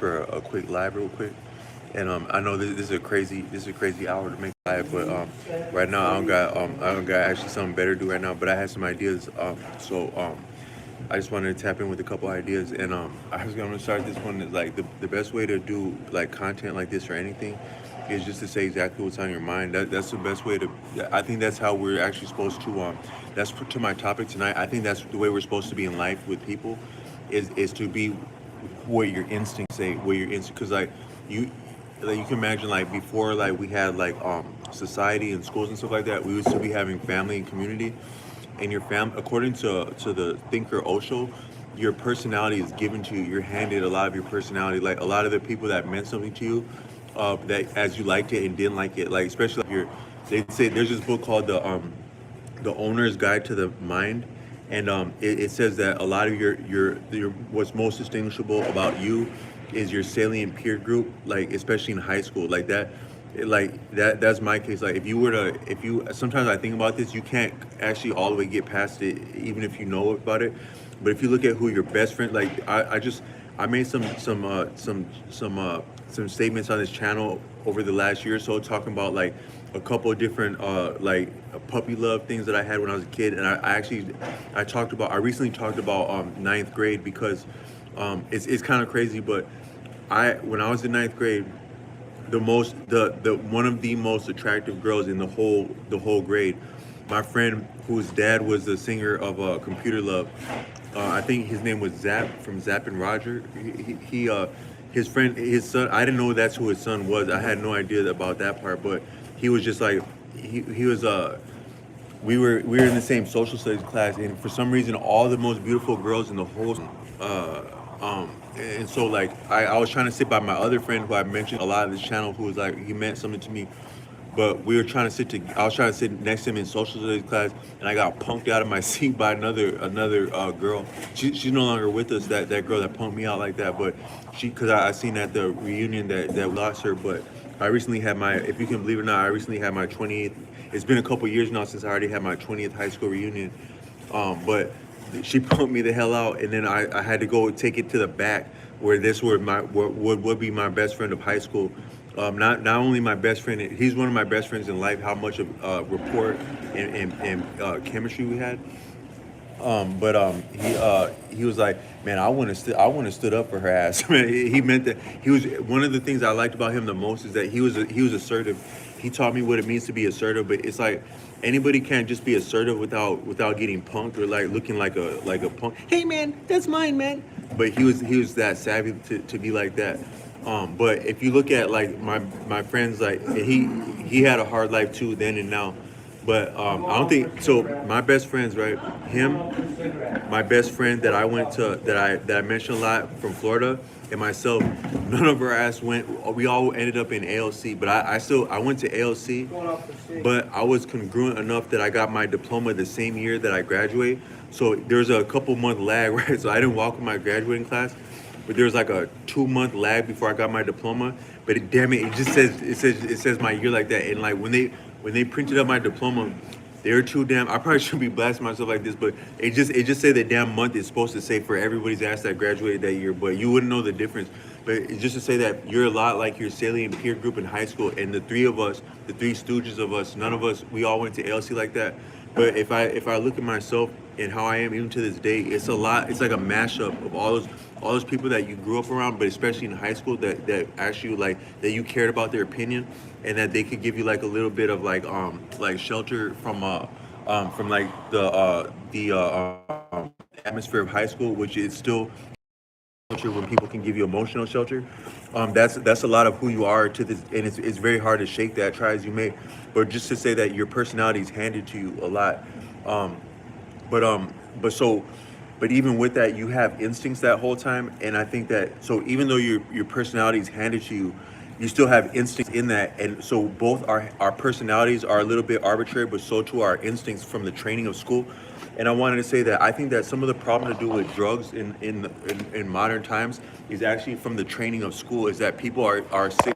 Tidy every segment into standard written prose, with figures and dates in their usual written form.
for a quick live real quick. And I know this is a crazy hour to make a live, but right now I don't got actually something better to do right now. But I had some ideas. So I just wanted to tap in with a couple ideas, and I was gonna start this one. Is like the best way to do like content like this or anything is just to say exactly what's on your mind. That's the best way to. I think that's how we're actually supposed to. That's to my topic tonight. I think that's the way we're supposed to be in life with people, is to be what your instincts say, what your instinct. Because you, like you can imagine like before like we had like society and schools and stuff like that. We would still be having family and community, and your according to the thinker Osho, your personality is given to you. You're handed a lot of your personality. Like a lot of the people that meant something to you, that as you liked it and didn't like it, like especially like your, they say there's this book called the owner's guide to the mind, and it says that a lot of your what's most distinguishable about you is your salient peer group, like especially in high school, like that. Like that's my case. Like if you sometimes I think about this, you can't actually all the way get past it even if you know about it. But if you look at who your best friend, like I made some statements on this channel over the last year or so, talking about like a couple of different like puppy love things that I had when I was a kid. And I recently talked about ninth grade, because it's kind of crazy, but when I was in ninth grade, the one of the most attractive girls in the whole grade, my friend whose dad was the singer of Computer Love, I think his name was Zap from Zap and Roger. His friend, his son. I didn't know that's who his son was. I had no idea about that part, but he was just like he was we were in the same social studies class, and for some reason, all the most beautiful girls in the whole and so like I was trying to sit by my other friend who I mentioned a lot of this channel, who was like he meant something to me, but we were trying to I was trying to sit next to him in social studies class, and I got punked out of my seat by another girl. She's no longer with us. That girl that punked me out like that, but because I seen at the reunion that we lost her. But I recently had my, if you can believe it or not, I recently had my 20th. It's been a couple years now since I already had my 20th high school reunion. But she pumped me the hell out, and then I had to go take it to the back where this were my what would be my best friend of high school. Not only my best friend, he's one of my best friends in life. How much of rapport and chemistry we had. He was like, man, I want to stood up for her ass. Man, he meant that. He was one of the things I liked about him the most is that he was assertive. He taught me what it means to be assertive. But it's like anybody can't just be assertive without getting punked or like looking like a punk. Hey man, that's mine, man. But he was that savvy to be like that. But if you look at like my friends, like he had a hard life too then and now. But I don't think so. My best friends, right? Him, my best friend that I went to, that I mentioned a lot from Florida, and myself. None of our ass went. We all ended up in ALC, but I went to ALC, but I was congruent enough that I got my diploma the same year that I graduated. So there's a couple month lag, right? So I didn't walk in my graduating class, but there was like a 2 month lag before I got my diploma. But damn it, it says my year like that, and like when they printed up my diploma, they were too damn. I probably shouldn't be blasting myself like this, but it just said that damn month is supposed to say for everybody's ass that graduated that year, but you wouldn't know the difference. But it's just to say that you're a lot like your salient peer group in high school, and the three of us, the three stooges of us, none of us, we all went to ALC like that. But if I look at myself and how I am even to this day, it's a lot. It's like a mashup of all those people that you grew up around, but especially in high school that actually like that you cared about their opinion, and that they could give you like a little bit of like shelter from like the atmosphere of high school, which is still shelter when people can give you emotional shelter. That's a lot of who you are to this, and it's very hard to shake that, try as you may. But just to say that your personality is handed to you a lot. Um, but but so but even with that, you have instincts that whole time, and I think that, so even though your personality is handed to you, you still have instincts in that. And so both our personalities are a little bit arbitrary, but so too our instincts from the training of school. And I wanted to say that I think that some of the problem to do with drugs in modern times is actually from the training of school, is that people are sick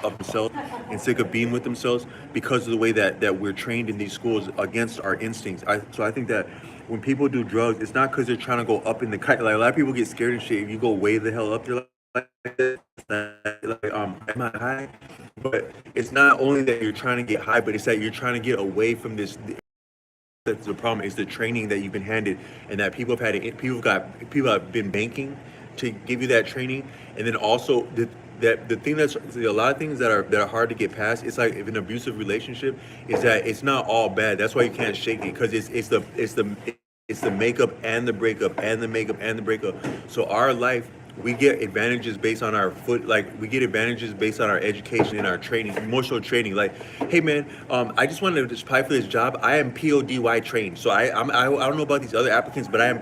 of themselves and sick of being with themselves because of the way that we're trained in these schools against our instincts. So I think that when people do drugs, it's not because they're trying to go up in the kite. Like a lot of people get scared and shit. If you go way the hell up, they're like, am I high? But it's not only that you're trying to get high, but it's that you're trying to get away from this. That's the problem, is the training that you've been handed, and that people have been banking to give you that training. And then also the thing that's a lot of things that are hard to get past. It's like if an abusive relationship is that it's not all bad. That's why you can't shake it, because it's the makeup and the breakup and the makeup and the breakup. So our life, we get advantages based on our we get advantages based on our education and our training, emotional training. Like, hey man, I just wanted to just apply for this job. I am PODY trained. So I don't know about these other applicants, but I am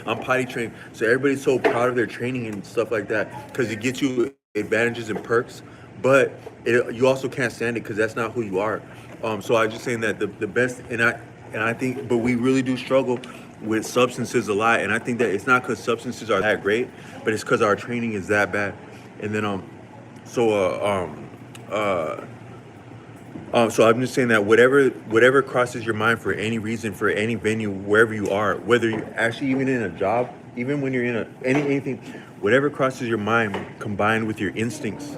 I'm potty trained. So everybody's so proud of their training and stuff like that, because it gets you advantages and perks. But you also can't stand it because that's not who you are. So I was just saying that the best, and I think, but we really do struggle with substances a lot, and I think that it's not because substances are that great, but it's because our training is that bad. And then so so I'm just saying that whatever crosses your mind for any reason, for any venue, wherever you are, whether you're actually even in a job, even when you're in anything, whatever crosses your mind combined with your instincts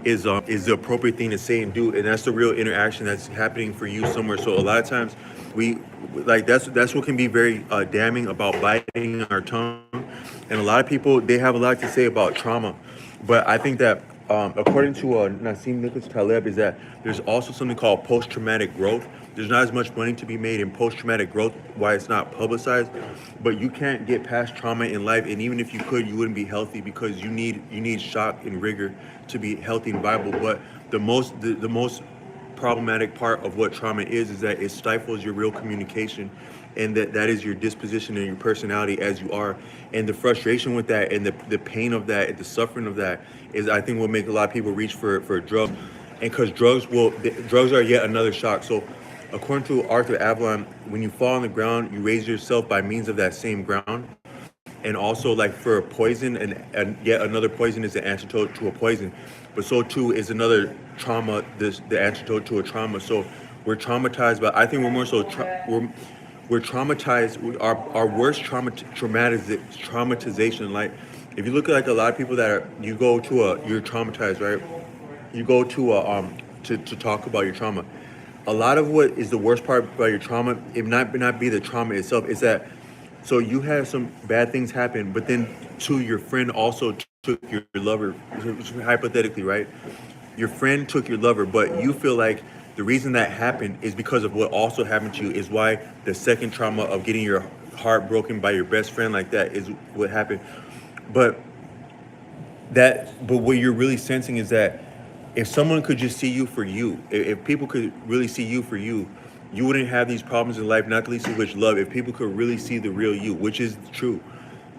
is the appropriate thing to say and do, and that's the real interaction that's happening for you somewhere. So a lot of times we that's what can be very damning about biting our tongue, and a lot of people, they have a lot to say about trauma, but I think that according to Nassim Nicholas Taleb, is that there's also something called post-traumatic growth. There's not as much money to be made in post-traumatic growth, why it's not publicized, but you can't get past trauma in life, and even if you could, you wouldn't be healthy, because you need shock and rigor to be healthy and viable. But the most problematic part of what trauma is that it stifles your real communication, and that is your disposition and your personality as you are. And the frustration with that, and the pain of that, and the suffering of that, is I think will make a lot of people reach for drugs. And because drugs are yet another shock. So according to Arthur Avalon, when you fall on the ground, you raise yourself by means of that same ground. And also, like, for a poison, and yet another poison is the antidote to a poison, but so too is another trauma, the antidote to a trauma. So we're traumatized, but I think we're more so we're traumatized. Our worst traumatization. Like, if you look at, like, a lot of people that you're traumatized, right? You go to talk about your trauma. A lot of what is the worst part about your trauma, it not be the trauma itself, is that, so you had some bad things happen, but then your friend also took your lover, hypothetically, right? Your friend took your lover, but you feel like the reason that happened is because of what also happened to you, is why the second trauma of getting your heart broken by your best friend like that is what happened. But what you're really sensing is that if someone could just see you for you, if people could really see you for you, you wouldn't have these problems in life, not the least of which love. If people could really see the real you, which is true.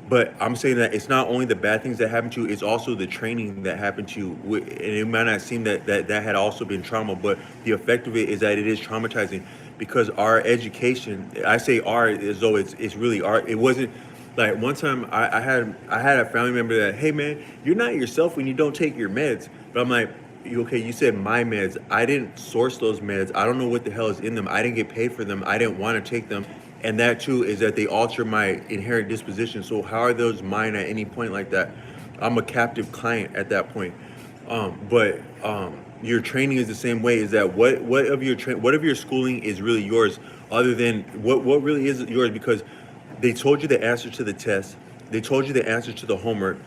But I'm saying that it's not only the bad things that happen to you, it's also the training that happened to you. And it might not seem that had also been trauma, but the effect of it is that it is traumatizing, because our education, I say our as though it's really our, it wasn't. Like, one time I had a family member that, hey man, you're not yourself when you don't take your meds. But I'm like, okay, you said my meds. I didn't source those meds. I don't know what the hell is in them. I didn't get paid for them. I didn't want to take them. And that too is that they alter my inherent disposition. So how are those mine at any point like that? I'm a captive client at that point. But your training is the same way. Is that what of your schooling is really yours, other than what really is yours? Because they told you the answer to the test. They told you the answer to the homework.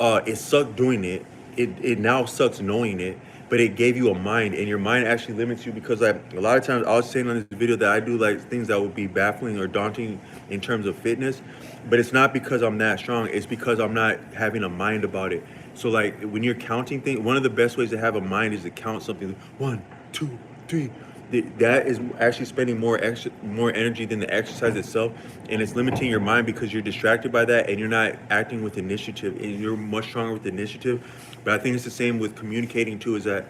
It sucked doing it. It now sucks knowing it, but it gave you a mind, and your mind actually limits you, because, like, a lot of times I was saying on this video that I do, like, things that would be baffling or daunting in terms of fitness, but it's not because I'm that strong. It's because I'm not having a mind about it. So, like, when you're counting things, one of the best ways to have a mind is to count something. 1, 2, 3. That is actually spending more energy than the exercise itself, and it's limiting your mind because you're distracted by that, and you're not acting with initiative, and you're much stronger with initiative. But I think it's the same with communicating too, is that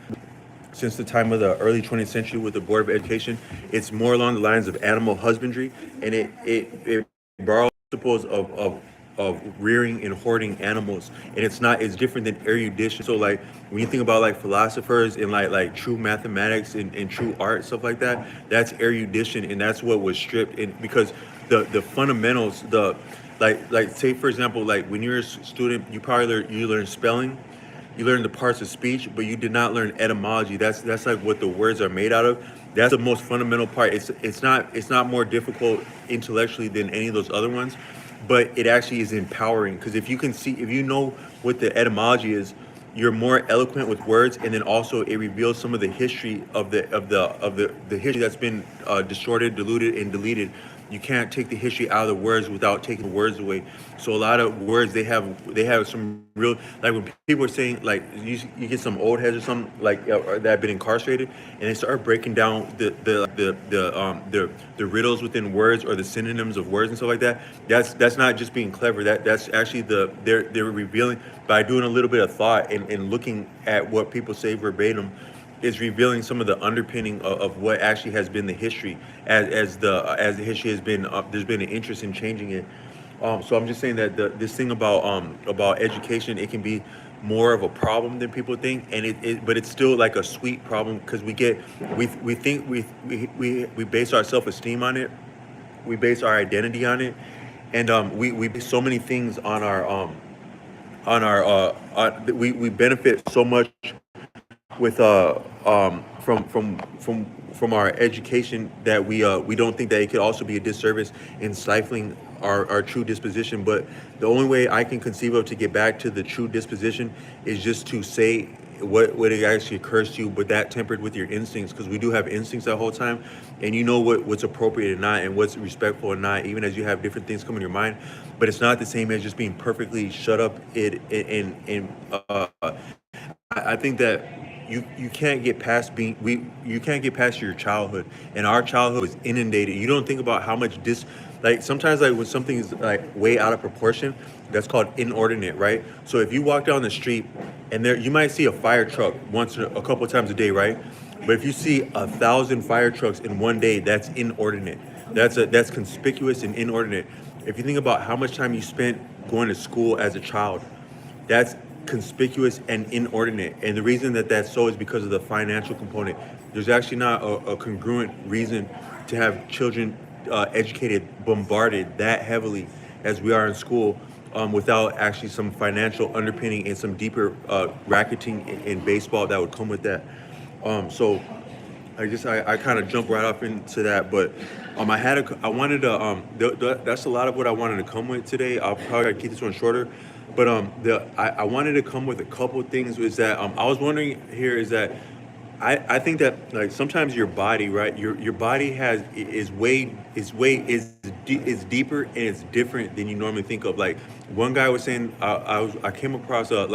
since the time of the early 20th century with the Board of Education, it's more along the lines of animal husbandry, and it borrows principles of rearing and hoarding animals, and it's different than erudition. So, like, when you think about, like, philosophers and like true mathematics and true art, stuff like that, that's erudition, and that's what was stripped. And because the fundamentals, Like say for example, like when you're a student, you probably you learn spelling, you learn the parts of speech, but you did not learn etymology. That's like what the words are made out of. That's the most fundamental part. It's not more difficult intellectually than any of those other ones, but it actually is empowering because if you know what the etymology is, you're more eloquent with words, and then also it reveals some of the history of the history that's been distorted, diluted, and deleted. You can't take the history out of the words without taking the words away. So a lot of words they have some real, like when people are saying like you get some old heads or something like that have been incarcerated, and they start breaking down the riddles within words or the synonyms of words and stuff like that. That's not just being clever. That's actually they're revealing by doing a little bit of thought and looking at what people say verbatim is revealing some of the underpinning of what actually has been the history as the history has been there's been an interest in changing it. So I'm just saying that this thing about education, it can be more of a problem than people think, and but it's still like a sweet problem because we think we base our self-esteem on it, we base our identity on it, and we base so many things we benefit so much with from our education that we don't think that it could also be a disservice in stifling our true disposition. But the only way I can conceive of to get back to the true disposition is just to say what it actually occurs to you, but that tempered with your instincts, because we do have instincts the whole time, and you know what's appropriate and not, and what's respectful and not, even as you have different things come in your mind. But it's not the same as just being perfectly shut up. I think that you can't get past you can't get past your childhood, and our childhood was inundated. You don't think about how much like sometimes like when something is like way out of proportion, that's called inordinate, right? So if you walk down the street and there you might see a fire truck once a couple of times a day, right? But if you see 1,000 fire trucks in one day, that's inordinate. That's conspicuous and inordinate. If you think about how much time you spent going to school as a child, that's conspicuous and inordinate. And the reason that that's so is because of the financial component. There's actually not a congruent reason to have children educated, bombarded that heavily as we are in school, without actually some financial underpinning and some deeper racketing in baseball that would come with that. So I kind of jumped right off into that, but I wanted to that's a lot of what I wanted to come with today. I'll probably keep this one shorter, but I wanted to come with a couple things. Is that I was wondering here is that I think that like sometimes your body, right, your body is deeper and it's different than you normally think of. Like one guy was saying, I came across a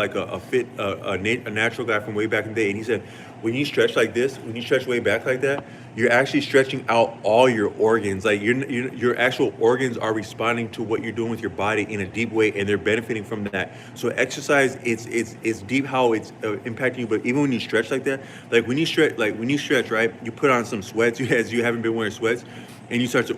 natural guy from way back in the day, and he said when you stretch like this, when you stretch way back like that, you're actually stretching out all your organs. Like your actual organs are responding to what you're doing with your body in a deep way, and they're benefiting from that. So exercise, it's deep how it's impacting you. But even when you stretch like that, when you stretch, right, you put on some sweats as you haven't been wearing sweats, and you start to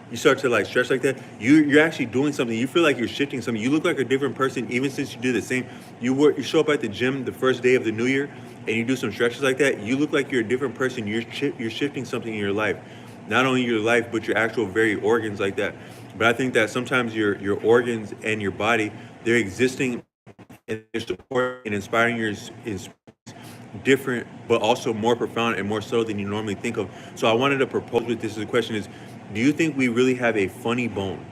you start to like stretch like that. You're actually doing something. You feel like you're shifting something. You look like a different person even since you do the same. You show up at the gym the first day of the new year, and you do some stretches like that. You look like you're a different person. You're shifting something in your life, not only your life but your actual very organs like that. But I think that sometimes your organs and your body, they're existing and they're supporting and inspiring is different, but also more profound and more subtle than you normally think of. So I wanted to propose with this. The question is, do you think we really have a funny bone?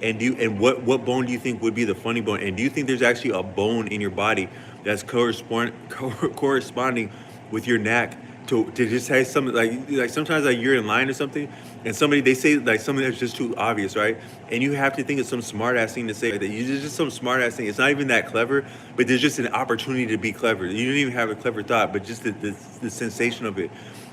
And what bone do you think would be the funny bone? And do you think there's actually a bone in your body that's corresponding with your knack to just say something like sometimes like you're in line or something, and somebody they say like something that's just too obvious, right? And you have to think of some smart ass thing to say like that. You just some smart ass thing. It's not even that clever, but there's just an opportunity to be clever. You didn't even have a clever thought, but just the sensation of it.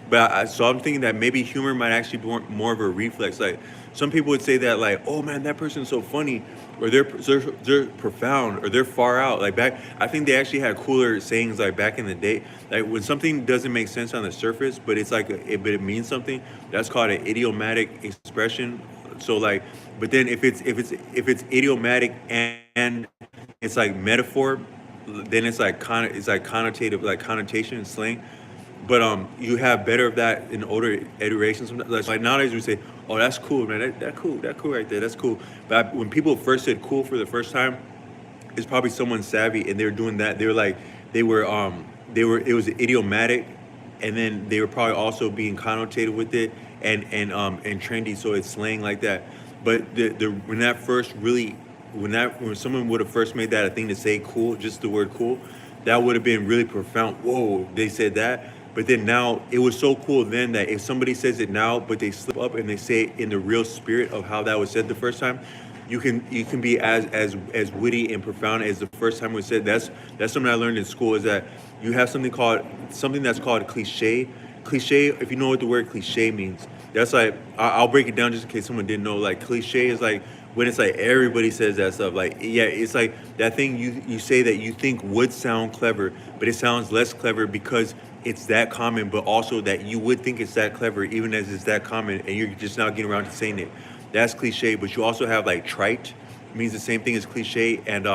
But so I'm thinking that maybe humor might actually be more of a reflex. Like some people would say that, like, oh man, that person's so funny, or they're profound, or they're far out. Like back, I think they actually had cooler sayings like back in the day. Like when something doesn't make sense on the surface, but it's like but it means something. That's called an idiomatic expression. So like, but then if it's idiomatic and it's like metaphor, then it's like connotative, like connotation and slang. But you have better of that in older iterations. Sometimes. Like nowadays, we say, "Oh, that's cool, man. That cool right there. That's cool." But when people first said "cool" for the first time, it's probably someone savvy, and they were doing that. They were like, they were. It was idiomatic, and then they were probably also being connotated with it, and trendy. So it's slang like that. But the when that first really, when someone would have first made that a thing to say "cool," just the word "cool," that would have been really profound. Whoa, they said that. But then now it was so cool then that if somebody says it now, but they slip up and they say it in the real spirit of how that was said the first time, you can be as witty and profound as the first time it was said. That's something I learned in school is that you have something that's called cliche. Cliche, if you know what the word cliche means, that's like I'll break it down just in case someone didn't know. Like cliche is like when it's like everybody says that stuff. Like yeah, it's like that thing you say that you think would sound clever, but it sounds less clever because it's that common, but also that you would think it's that clever even as it's that common, and you're just now getting around to saying it. That's cliche. But you also have like trite, means the same thing as cliche, and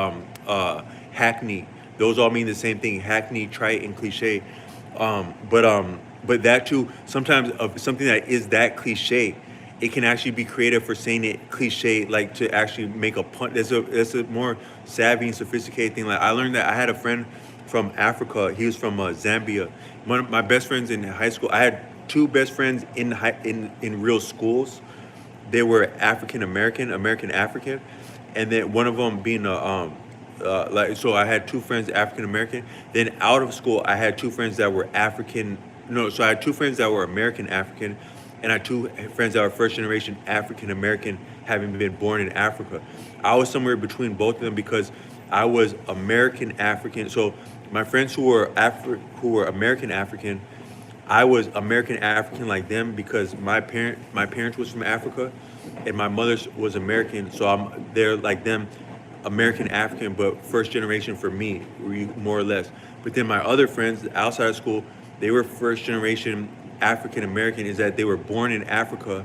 hackney. Those all mean the same thing. Hackney, trite, and cliche. But that too, sometimes of something that is that cliche, it can actually be creative for saying it cliche, like to actually make a pun. That's a more savvy and sophisticated thing. Like I learned that I had a friend from Africa. He was from Zambia. One of my best friends in high school. I had two best friends in real schools. They were African American, American African, and then one of them being a like so I had two friends African American. Then out of school I had two friends that were African. No, so I had two friends that were American African, and I had two friends that were first generation African American, having been born in Africa. I was somewhere between both of them because I was American African. So my friends who were American African, I was American African like them because my parents was from Africa, and my mother's was American. So they're like them, American African, but first generation for me, more or less. But then my other friends outside of school, they were first generation African American. Is that they were born in Africa,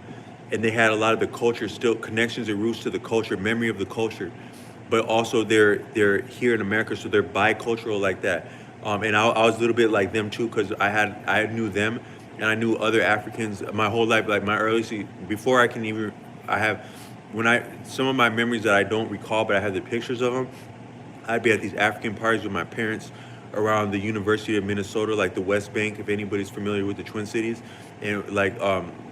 and they had a lot of the culture still connections and roots to the culture, memory of the culture, but also they're here in America, so they're bicultural like that. And I was a little bit like them too, because I knew them, and I knew other Africans my whole life. Like my early, before I can even, I have, when I some of my memories that I don't recall, but I have the pictures of them. I'd be at these African parties with my parents around the University of Minnesota, like the West Bank, if anybody's familiar with the Twin Cities, and like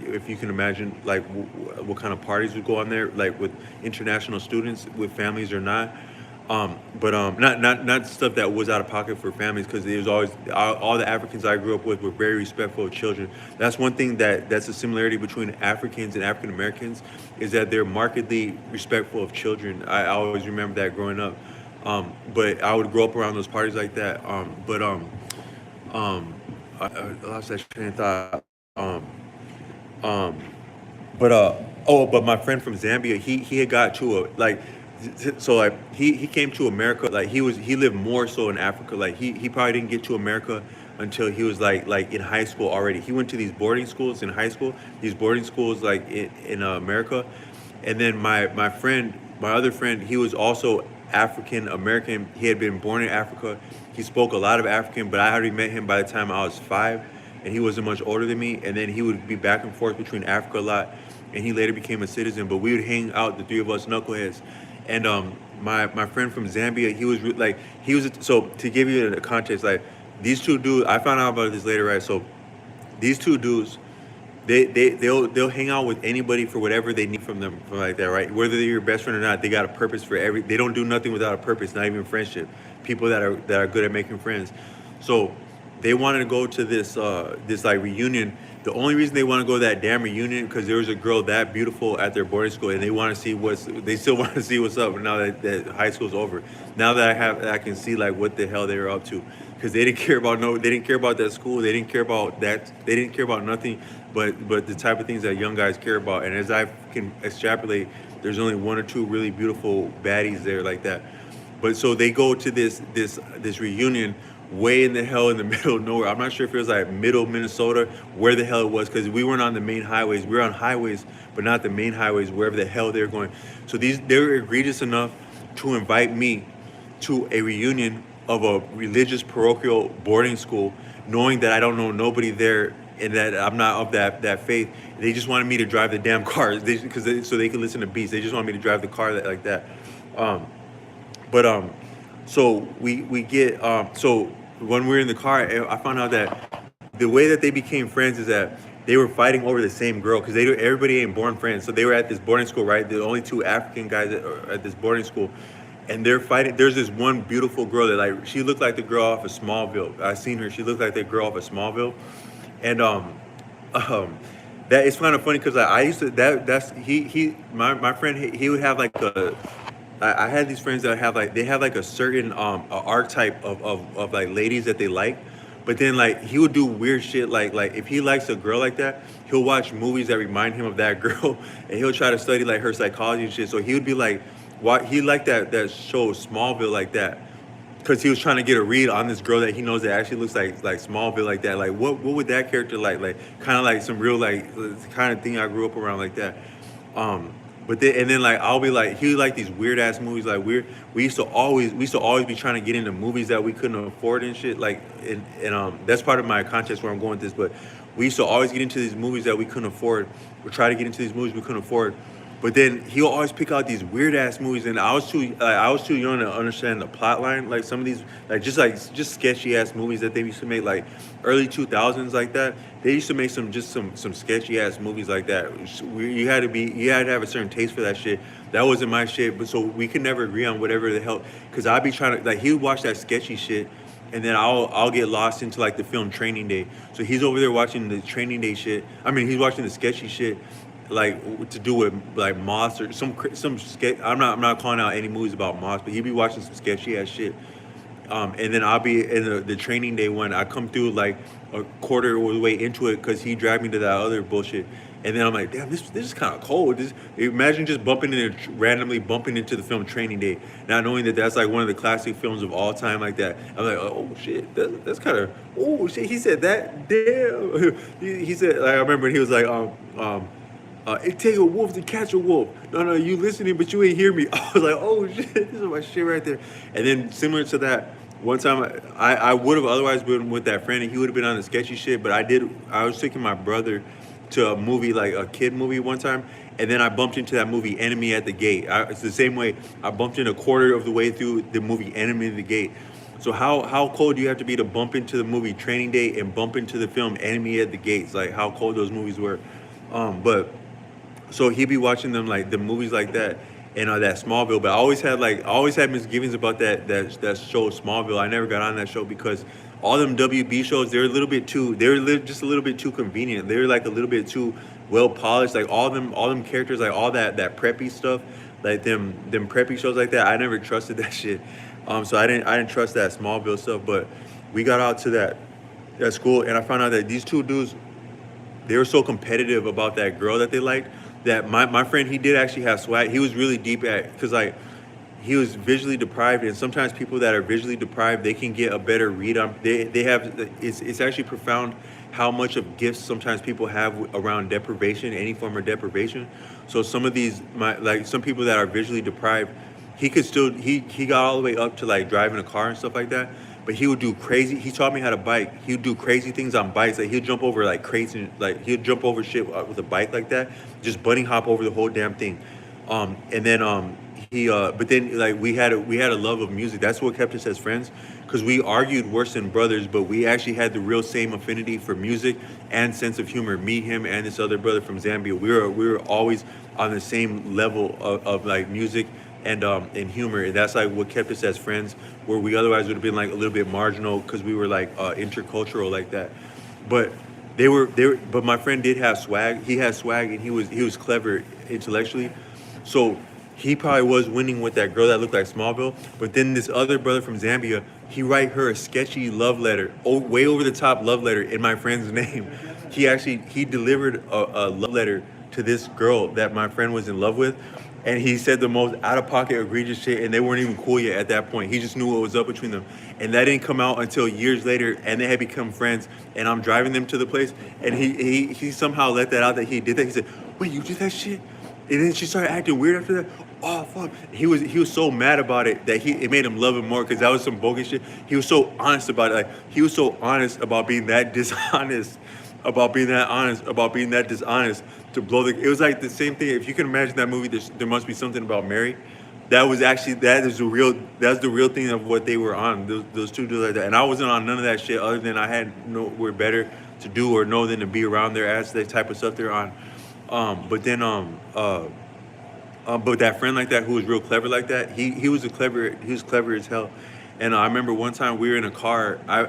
if you can imagine like what kind of parties would go on there, like with international students, with families or not. But not stuff that was out of pocket for families, because it was always all the Africans I grew up with were very respectful of children. That's one thing that's a similarity between Africans and African Americans, is that they're markedly respectful of children. I always remember that growing up. But I would grow up around those parties like that. Um, I lost that train of thought. Um, but my friend from Zambia, he had got to a like, so like he came to America, like he lived more so in Africa. Like he probably didn't get to America until he was like in high school already. He went to these boarding schools in high school, these boarding schools like in America. And then my other friend, he was also African American. He had been born in Africa. He spoke a lot of African, but I already met him by the time I was 5, and he wasn't much older than me. And then he would be back and forth between Africa a lot, and he later became a citizen. But we would hang out, the three of us knuckleheads. And my friend from Zambia, he was so to give you the context, like these two dudes. I found out about this later, right? So these two dudes, they'll hang out with anybody for whatever they need from them, like that, right? Whether they're your best friend or not, they got a purpose for every. They don't do nothing without a purpose, not even friendship. People that are good at making friends. So they wanted to go to this like reunion. The only reason they want to go to that damn reunion because there was a girl that beautiful at their boarding school, and they want to see they still want to see what's up now that high school's over. Now that I can see like what the hell they were up to, because they didn't care about they didn't care about that school, they didn't care about that, they didn't care about nothing but the type of things that young guys care about. And as I can extrapolate, there's only one or two really beautiful baddies there like that. But so they go to this reunion way in the hell in the middle of nowhere. I'm not sure if it was like middle Minnesota, where the hell it was, because we weren't on the main highways. We were on highways, but not the main highways, wherever the hell they were going. So they were egregious enough to invite me to a reunion of a religious parochial boarding school, knowing that I don't know nobody there and that I'm not of that faith. They just wanted me to drive the damn car so they could listen to beats. They just wanted me to drive the car like that. Um, but so we get so when we were in the car, I found out that the way that they became friends is that they were fighting over the same girl because everybody ain't born friends. So they were at this boarding school, right? The only two African guys at this boarding school, and they're fighting. There's this one beautiful girl that like she looked like the girl off of Smallville. I seen her. She looked like the girl off of Smallville, and um, that it's kind of funny because I used to that's he my friend he would have like I had these friends that have like they have like a certain a archetype of like ladies that they like, but then like he would do weird shit like if he likes a girl like that, he'll watch movies that remind him of that girl, and he'll try to study like her psychology and shit. So he would be like, why he liked that show Smallville like that, because he was trying to get a read on this girl that he knows that actually looks like Smallville like that. Like what would that character like kind of like some real like kind of thing I grew up around like that. Um, but then and then like I'll be like he would like these weird ass movies like weird. We used to always be trying to get into movies that we couldn't afford and shit like and that's part of my context where I'm going with this. But we used to always get into these movies that we couldn't afford or try to get into these movies we couldn't afford. But then he'll always pick out these weird ass movies, and I was too young to understand the plot line. Like some of these, just sketchy ass movies that they used to make, like early 2000s, like that. They used to make some sketchy ass movies like that. You had to have a certain taste for that shit. That wasn't my shit, but so we could never agree on whatever the hell. Cause I'd be trying to like he would watch that sketchy shit, and then I'll get lost into like the film Training Day. So he's over there watching the Training Day shit. I mean, he's watching the sketchy shit like to do with like moths or some sketch. I'm not calling out any movies about moths, but he'd be watching some sketchy ass shit. And then I'll be in the Training Day one. I come through like a quarter of the way into it because he dragged me to that other bullshit. And then I'm like, damn, this is kind of cold. Imagine just randomly bumping into the film Training Day, not knowing that that's like one of the classic films of all time, like that. I'm like, oh shit, that's kind of, oh shit. He said that, damn. He said, like, I remember he was like, it take a wolf to catch a wolf. No, you listening, but you ain't hear me. I was like, oh shit, this is my shit right there. And then similar to that, one time I would have otherwise been with that friend and he would have been on the sketchy shit, but I was taking my brother to a movie, like a kid movie one time, and then I bumped into that movie Enemy at the Gate. It's the same way I bumped in a quarter of the way through the movie Enemy at the Gate. So how cold do you have to be to bump into the movie Training Day and bump into the film Enemy at the Gates? Like how cold those movies were. But so he'd be watching them like the movies like that and that Smallville. But I always had misgivings about that show Smallville. I never got on that show because all them WB shows they're just a little bit too convenient. They're like a little bit too well polished. Like all them characters, like all that preppy stuff, like them preppy shows like that. I never trusted that shit. So I didn't trust that Smallville stuff. But we got out to that school and I found out that these two dudes, they were so competitive about that girl that they liked that my friend, he did actually have swag. He was really deep because like he was visually deprived, and sometimes people that are visually deprived, they can get a better read on. They have it's actually profound how much of gifts sometimes people have around deprivation, any form of deprivation. So some of these like some people that are visually deprived, he got all the way up to like driving a car and stuff like that. But he would do crazy. He taught me how to bike. He would do crazy things on bikes. Like he'd jump over like crates and like he'd jump over shit with a bike like that. Just bunny hop over the whole damn thing. And then but then like we had a love of music. That's what kept us as friends. Because we argued worse than brothers, but we actually had the real same affinity for music and sense of humor. Me, him, and this other brother from Zambia. We were always on the same level of like music and humor, and that's like what kept us as friends, where we otherwise would have been like a little bit marginal because we were like intercultural like that. But but my friend did have swag. He had swag and he was clever intellectually, so he probably was winning with that girl that looked like Smallville. But then this other brother from Zambia, he write her a sketchy love letter, way over the top love letter in my friend's name. He delivered a love letter to this girl that my friend was in love with. And he said the most out-of-pocket egregious shit, and they weren't even cool yet at that point. He just knew what was up between them. And that didn't come out until years later, and they had become friends. And I'm driving them to the place, and he somehow let that out that he did that. He said, wait, you did that shit? And then she started acting weird after that. oh fuck. He was so mad about it that it made him love him more because that was some bogus shit. He was so honest about it. Like he was so honest about being that dishonest, about being that dishonest to blow the. It was like the same thing. If you can imagine that movie, there must be something about Mary. That's the real thing of what they were on. Those two dudes like that, and I wasn't on none of that shit. Other than I had nowhere better to do or know than to be around their ass. That type of stuff they're on. But then but that friend like that who was real clever like that, he was clever as hell. And I remember one time we were in a car. I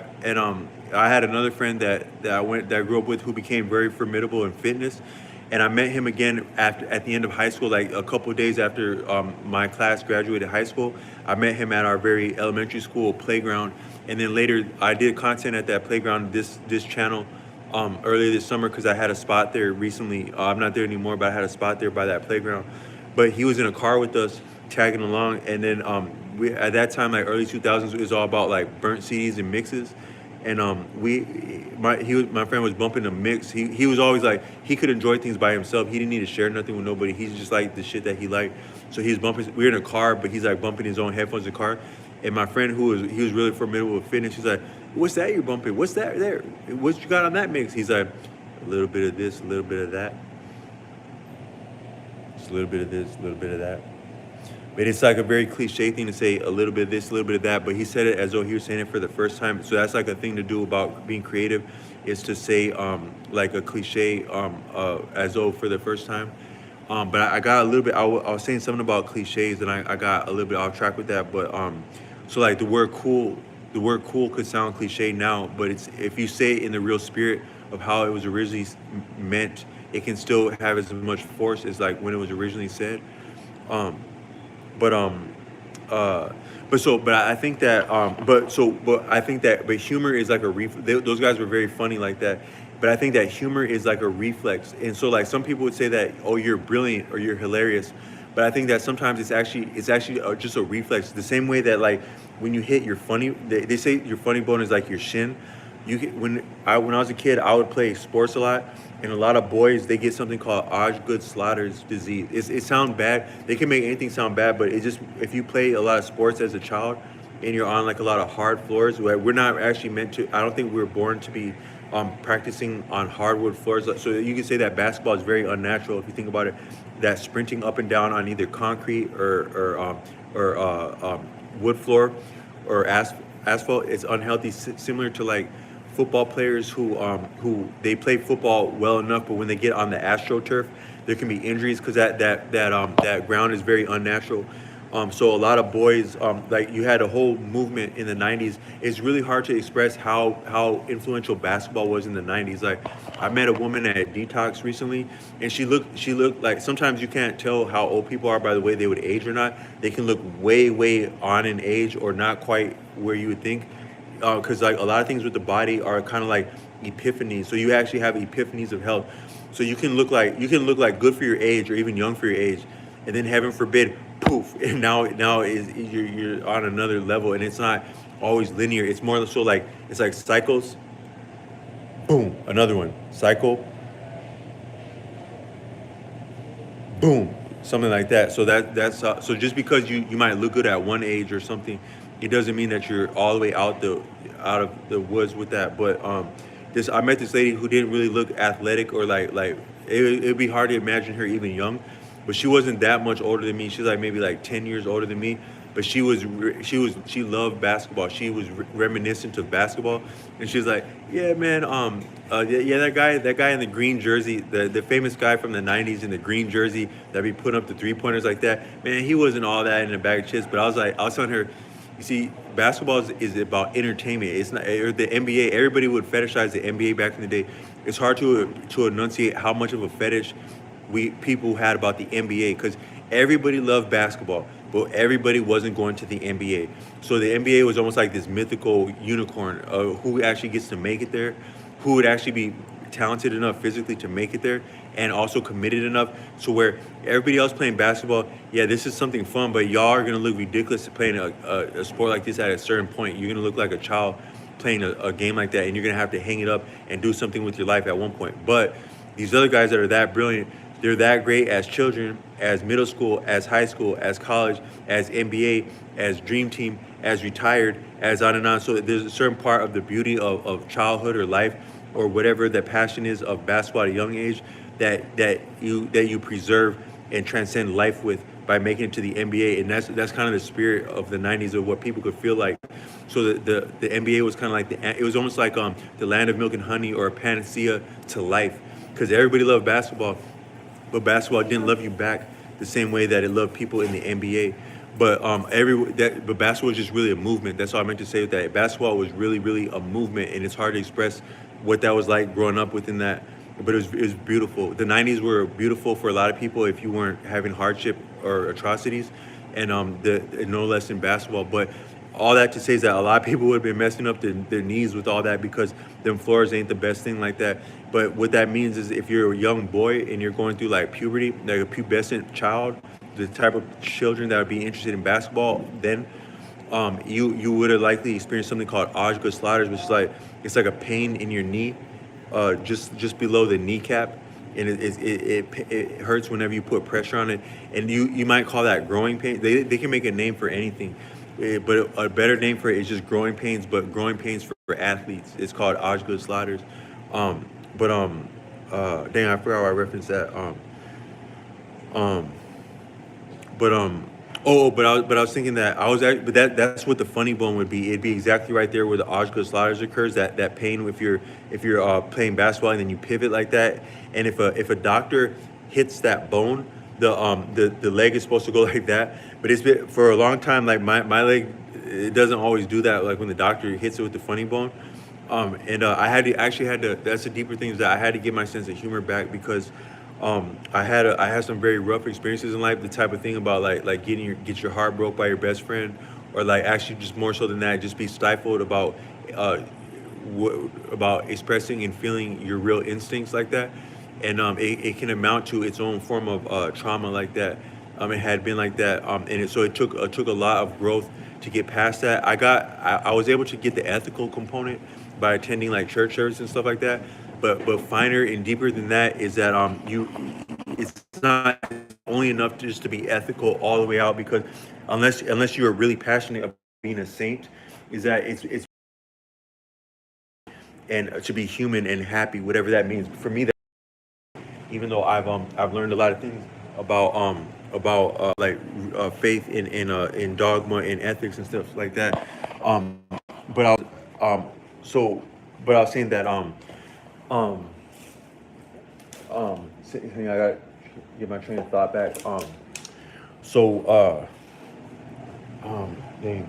had another friend that I grew up with who became very formidable in fitness, and I met him again at the end of high school, like a couple of days after my class graduated high school. I met him at our very elementary school playground, and then later I did content at that playground, this channel, earlier this summer because I had a spot there recently. I'm not there anymore, but I had a spot there by that playground. But he was in a car with us, tagging along, and then we at that time, like early 2000s, it was all about like burnt CDs and mixes, and my friend was bumping a mix. He was always like he could enjoy things by himself. He didn't need to share nothing with nobody. He's just like the shit that he liked. So he was bumping. We were in a car, but he's like bumping his own headphones in the car. And my friend he was really formidable with fitness. He's like, "What's that you're bumping? What's that there? What you got on that mix?" He's like, "A little bit of this, a little bit of that. Just a little bit of this, a little bit of that." But it's like a very cliche thing to say a little bit of this, a little bit of that. But he said it as though he was saying it for the first time. So that's like a thing to do about being creative, is to say like a cliche as though for the first time. But I got a little bit. I was saying something about cliches, and I got a little bit off track with that. But so like the word cool could sound cliche now, but it's if you say it in the real spirit of how it was originally meant, it can still have as much force as like when it was originally said. Um, but but I think that but humor is like those guys were very funny like that. But I think that humor is like a reflex, and so like some people would say that, oh, you're brilliant or you're hilarious, but I think that sometimes it's actually just a reflex. The same way that like when you hit your they say your funny bone is like your shin. When I was a kid, I would play sports a lot, and a lot of boys they get something called Osgood-Schlatter's disease. It sounds bad. They can make anything sound bad, but it just if you play a lot of sports as a child, and you're on like a lot of hard floors, where we're not actually meant to. I don't think we were born to be practicing on hardwood floors. So you can say that basketball is very unnatural if you think about it. That sprinting up and down on either concrete or wood floor or asphalt is unhealthy. Similar to like football players who they play football well enough, but when they get on the AstroTurf, there can be injuries because that ground is very unnatural. So a lot of boys, like you had a whole movement in the 90s. It's really hard to express how influential basketball was in the 90s. Like I met a woman at Detox recently, and she looked like, sometimes you can't tell how old people are by the way they would age or not. They can look way on in age or not quite where you would think. Because like a lot of things with the body are kind of like epiphanies. So you actually have epiphanies of health. So you can look like good for your age or even young for your age, and then heaven forbid, poof, and now you're on another level, and it's not always linear. It's more so like it's like cycles. Boom, another one, cycle. Boom, something like that. So that's so just because you might look good at one age or something, it doesn't mean that you're all the way out of the woods with that. But I met this lady who didn't really look athletic or like it'd be hard to imagine her even young, but she wasn't that much older than me. She's like maybe like 10 years older than me, but she loved basketball. She was reminiscent of basketball, and she was like, yeah, man, yeah, that guy in the green jersey, the famous guy from the 90s in the green jersey that be putting up the 3-pointers like that, man, he wasn't all that in a bag of chips. But I was telling her, you see, basketball is about entertainment. It's not, or the NBA. Everybody would fetishize the NBA back in the day. It's hard to enunciate how much of a fetish people had about the NBA, because everybody loved basketball, but everybody wasn't going to the NBA. So the NBA was almost like this mythical unicorn of who actually gets to make it there, who would actually be talented enough physically to make it there, and also committed enough so where everybody else playing basketball, yeah, this is something fun, but y'all are gonna look ridiculous playing a sport like this at a certain point. You're gonna look like a child playing a game like that, and you're gonna have to hang it up and do something with your life at one point. But these other guys that are that brilliant, They're that great as children, as middle school, as high school, as college, as NBA, as dream team, as retired, as on and on. So there's a certain part of the beauty of childhood or life or whatever the passion is of basketball at a young age that you preserve and transcend life with by making it to the NBA. And that's kind of the spirit of the 90s of what people could feel like. So the NBA was kind of like it was almost like the land of milk and honey or a panacea to life, because everybody loved basketball, but basketball didn't love you back the same way that it loved people in the NBA. But basketball was just really a movement. That's all I meant to say with that. Basketball was really a movement, and it's hard to express what that was like growing up within that. But it was beautiful. The '90s were beautiful for a lot of people if you weren't having hardship or atrocities, and no less in basketball. But all that to say is that a lot of people would have been messing up their knees with all that, because them floors ain't the best thing like that. But what that means is if you're a young boy and you're going through like puberty, like a pubescent child, the type of children that would be interested in basketball, then you would have likely experienced something called Osgood-Schlatter's, which is like it's like a pain in your knee, just below the kneecap, and it hurts whenever you put pressure on it, and you might call that growing pain. They can make a name for anything, but a better name for it is just growing pains. But growing pains for athletes, it's called Osgood-Schlatter's. Um, Dang, I forgot why I referenced that. Um, but I was thinking that but that's what the funny bone would be. It'd be exactly right there where the Osgood-Schlatter's occurs. That pain if you're playing basketball and then you pivot like that, and if a doctor hits that bone, the leg is supposed to go like that. But it's been for a long time, like my leg, it doesn't always do that. Like when the doctor hits it with the funny bone. I had to. That's the deeper things that I had to get my sense of humor back, because I had some very rough experiences in life. The type of thing about like get your heart broke by your best friend, or like actually just more so than that, just be stifled about uh, about expressing and feeling your real instincts like that, and it can amount to its own form of trauma like that. It had been like that, so it took a lot of growth to get past that. I was able to get the ethical component by attending like church service and stuff like that. But finer and deeper than that is that it's not only enough just to be ethical all the way out, because unless you are really passionate about being a saint, is that it's and to be human and happy, whatever that means. For me, that even though I've learned a lot of things about faith in dogma and ethics and stuff like that. Um, but I was so but I was saying that um I got to get my train of thought back. So dang,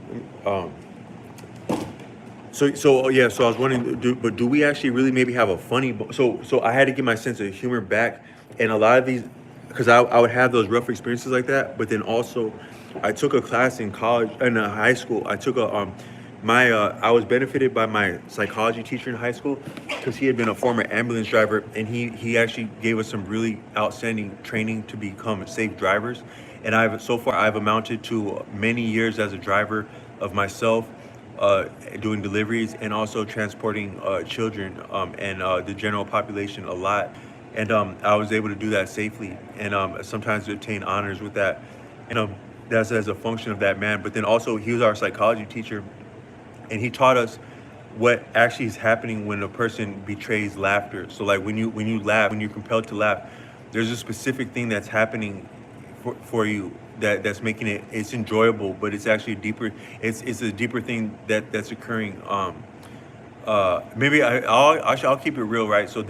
yeah. So I was wondering, do we actually really maybe have a funny? So I had to get my sense of humor back, and a lot of these, because I would have those rough experiences like that. But then also, I took a class in college in high school. I took a my I was benefited by my psychology teacher in high school, because he had been a former ambulance driver, and he actually gave us some really outstanding training to become safe drivers. And I've amounted to many years as a driver of myself, doing deliveries and also transporting children, and the general population a lot. And I was able to do that safely, and sometimes to obtain honors with that. And that's as a function of that man. But then also he was our psychology teacher, and he taught us what actually is happening when a person betrays laughter. So like when you laugh, when you're compelled to laugh, there's a specific thing that's happening for you that's making it's enjoyable, but it's actually deeper. It's a deeper thing that's occurring. Maybe I'll keep it real, right? So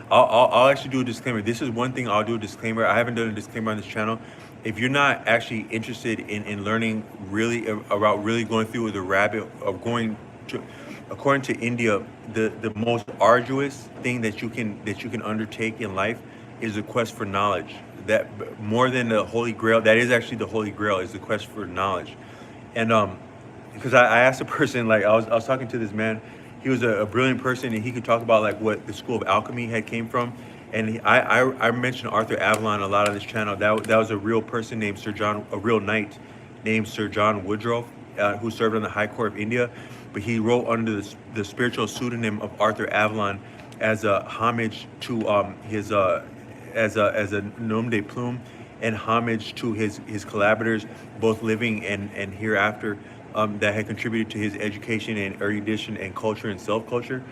I'll actually do a disclaimer. This is one thing I'll do a disclaimer. I haven't done a disclaimer on this channel. If you're not actually interested in learning really about really going through the rabbit of going to, according to India, the most arduous thing that you can undertake in life is the quest for knowledge. That more than the Holy Grail, that is actually the Holy Grail, is the quest for knowledge. And because I asked a person, like I was talking to this man, he was a brilliant person, and he could talk about like what the school of alchemy had came from. And I mentioned Arthur Avalon a lot on this channel. That was a real person named a real knight named Sir John Woodroffe, who served on the High Court of India. But he wrote under the spiritual pseudonym of Arthur Avalon as a homage to as a nom de plume and homage to his collaborators, both living and hereafter, that had contributed to his education and erudition and culture and self culture.